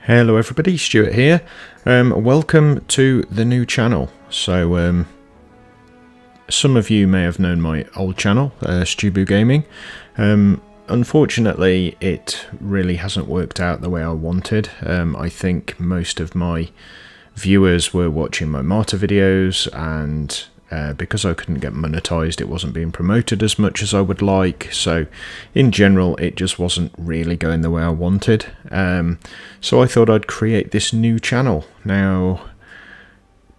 Hello everybody, Stuart here. Welcome to the new channel. So some of you may have known my old channel, Stubu Gaming. Unfortunately, it really hasn't worked out the way I wanted. I think most of my viewers were watching my Martyr videos, and because I couldn't get monetized, it wasn't being promoted as much as I would like. So in general, it just wasn't really going the way I wanted. So I thought I'd create this new channel. Now,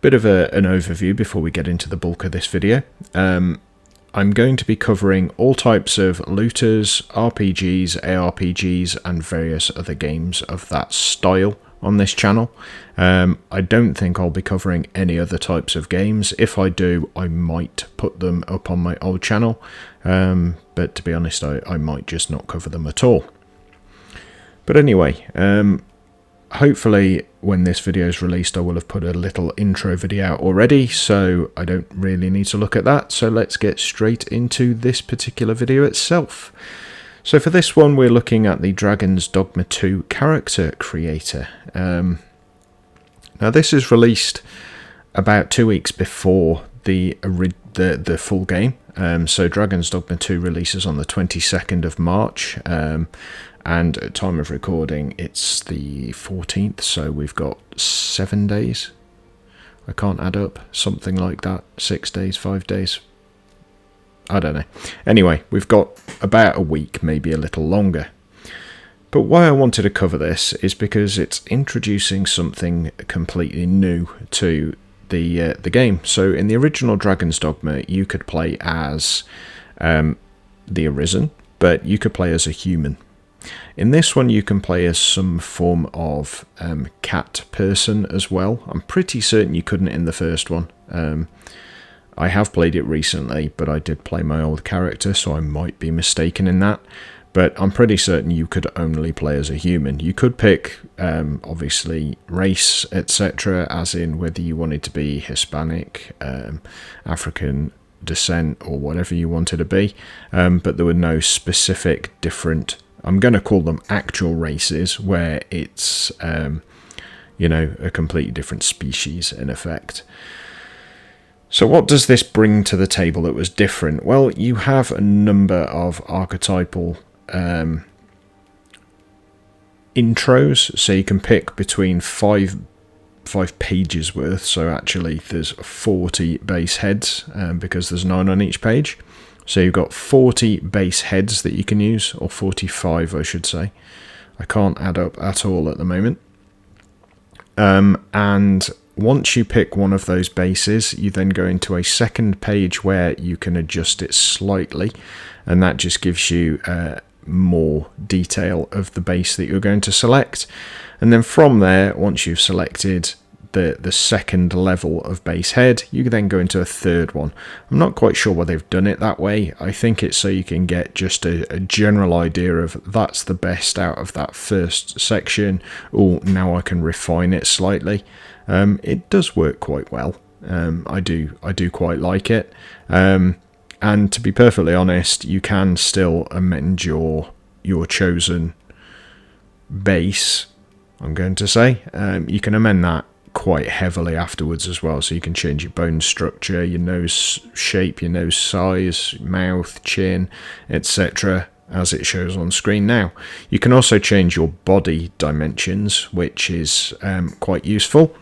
bit of an overview before we get into the bulk of this video. I'm going to be covering all types of looters, RPGs, ARPGs, and various other games of that style on this channel. I don't think I'll be covering any other types of games. If I do, I might put them up on my old channel, but to be honest, I might just not cover them at all. But anyway, hopefully when this video is released, I will have put a little intro video out already, so I don't really need to look at that. So let's get straight into this particular video itself. So for this one, we're looking at the Dragons Dogma 2 Character Creator. Now this is released about 2 weeks before the full game. So Dragons Dogma 2 releases on the 22nd of March, and at time of recording it's the 14th, so we've got 7 days. I can't add up, something like that. 6 days, 5 days. I don't know. Anyway, we've got about a week, maybe a little longer. But why I wanted to cover this is because it's introducing something completely new to the game. So in the original Dragons Dogma, you could play as the Arisen, but you could play as a human. In this one, you can play as some form of cat person as well. I'm pretty certain you couldn't in the first one. I have played it recently, but I did play my old character, so I might be mistaken in that. But I'm pretty certain you could only play as a human. You could pick, obviously, race, etc., as in whether you wanted to be Hispanic, African descent, or whatever you wanted to be. But there were no specific different, I'm going to call them actual races, where it's, you know, a completely different species in effect. So what does this bring to the table that was different? Well, you have a number of archetypal intros, so you can pick between five pages worth. So actually there's 40 base heads, because there's 9 on each page. So you've got 40 base heads that you can use, or 45 I should say. I can't add up at all at the moment. And once you pick one of those bases, you then go into a second page where you can adjust it slightly, and that just gives you more detail of the base that you're going to select. And then from there, once you've selected the second level of base head, you can then go into a third one. I'm not quite sure why they've done it that way. I think it's so you can get just a general idea of that's the best out of that first section. Oh, now I can refine it slightly. It does work quite well. I do quite like it. And to be perfectly honest, you can still amend your chosen base, I'm going to say. You can amend that quite heavily afterwards as well. So you can change your bone structure, your nose shape, your nose size, mouth, chin, etc., as it shows on screen now. You can also change your body dimensions, which is quite useful.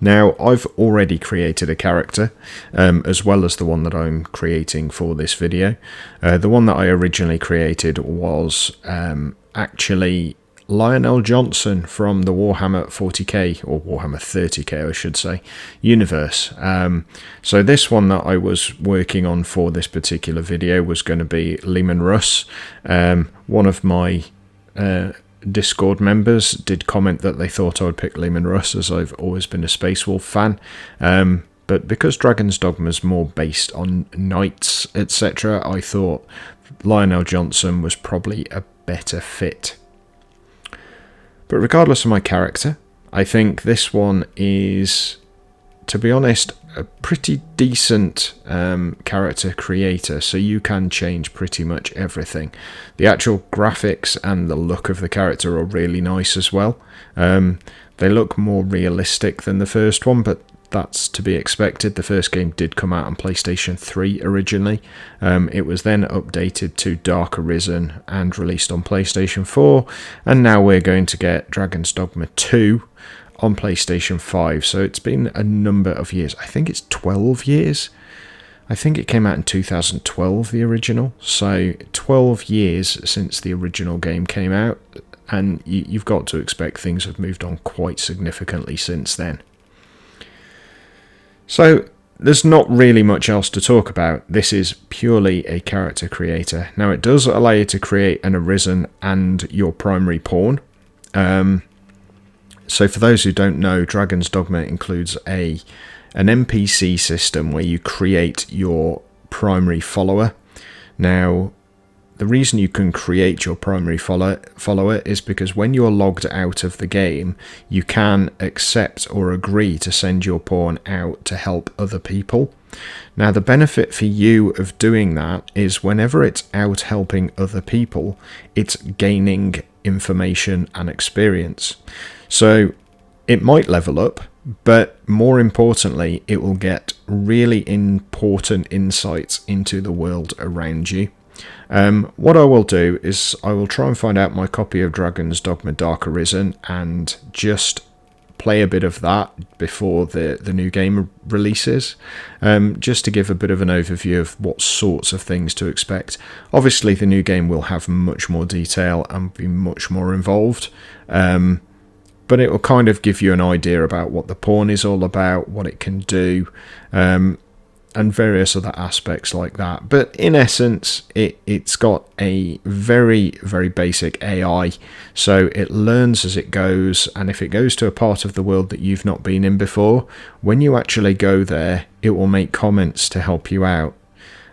Now, I've already created a character, as well as the one that I'm creating for this video. The one that I originally created was actually Lionel Johnson from the Warhammer 40k, or Warhammer 30k I should say, universe. So this one that I was working on for this particular video was going to be Leman Russ. One of my Discord members did comment that they thought I would pick Leman Russ, as I've always been a Space Wolf fan. But because Dragons Dogma is more based on knights, etc., I thought Lionel Johnson was probably a better fit. But regardless of my character, I think this one is to be honest, a pretty decent character creator, so you can change pretty much everything. The actual graphics and the look of the character are really nice as well. They look more realistic than the first one, but that's to be expected. The first game did come out on PlayStation 3 originally. It was then updated to Dark Arisen and released on PlayStation 4, and now we're going to get Dragons Dogma 2 on PlayStation 5. So it's been a number of years. I think it's 12 years. I think it came out in 2012, the original. So 12 years since the original game came out, and you've got to expect things have moved on quite significantly since then. So there's not really much else to talk about. This is purely a character creator. Now it does allow you to create an Arisen and your primary pawn. So for those who don't know, Dragons Dogma includes an NPC system where you create your primary follower. Now, the reason you can create your primary follower is because when you're logged out of the game, you can accept or agree to send your pawn out to help other people. Now, the benefit for you of doing that is whenever it's out helping other people, it's gaining information and experience. So it might level up, but more importantly, it will get really important insights into the world around you. What I will do is I will try and find out my copy of Dragons Dogma Dark Arisen and just play a bit of that before the new game releases, just to give a bit of an overview of what sorts of things to expect. Obviously the new game will have much more detail and be much more involved, but it will kind of give you an idea about what the pawn is all about, what it can do, and various other aspects like that. But in essence, it's got a very, very basic AI, so it learns as it goes, and if it goes to a part of the world that you've not been in before, when you actually go there, it will make comments to help you out.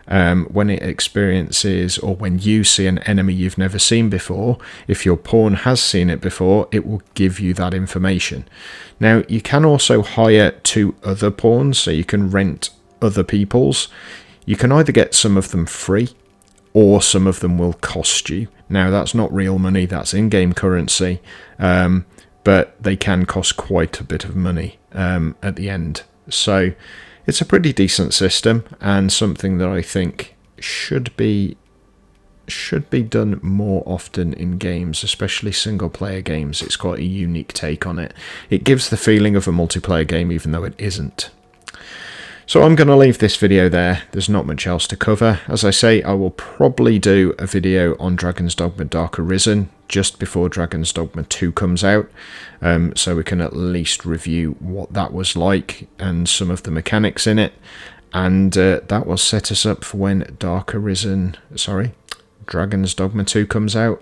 When it experiences, or when you see an enemy you've never seen before, if your pawn has seen it before, it will give you that information. Now, you can also hire 2 other pawns, so you can rent other people's. You can either get some of them free, or some of them will cost you. Now, that's not real money, that's in-game currency, but they can cost quite a bit of money at the end. So it's a pretty decent system, and something that I think should be done more often in games, especially single player games. It's quite a unique take on it. It gives the feeling of a multiplayer game even though it isn't. So I'm going to leave this video there. There's not much else to cover. As I say, I will probably do a video on Dragons Dogma Dark Arisen just before Dragons Dogma 2 comes out, so we can at least review what that was like and some of the mechanics in it, and that will set us up for when Dragons Dogma 2 comes out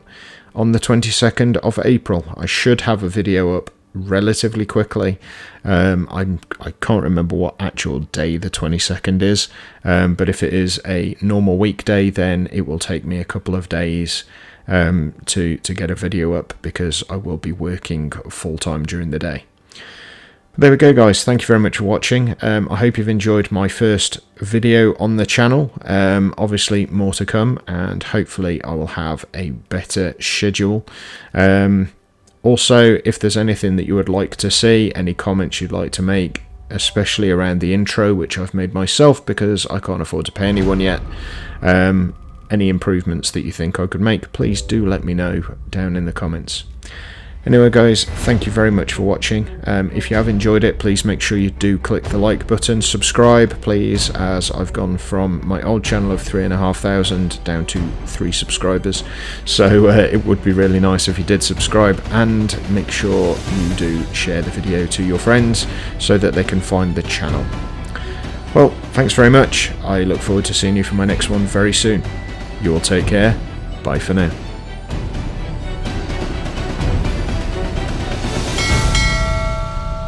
on the 22nd of April. I should have a video up relatively quickly. I can't remember what actual day the 22nd is, but if it is a normal weekday, then it will take me a couple of days to get a video up, because I will be working full-time during the day. There we go, guys. Thank you very much for watching. I hope you've enjoyed my first video on the channel. Obviously more to come, and hopefully I will have a better schedule. Also, if there's anything that you would like to see, any comments you'd like to make, especially around the intro, which I've made myself because I can't afford to pay anyone yet, any improvements that you think I could make, please do let me know down in the comments. Anyway, guys, thank you very much for watching. If you have enjoyed it, please make sure you do click the like button. Subscribe, please, as I've gone from my old channel of 3,500 down to 3 subscribers. So it would be really nice if you did subscribe, and make sure you do share the video to your friends so that they can find the channel. Well, thanks very much. I look forward to seeing you for my next one very soon. You all take care. Bye for now.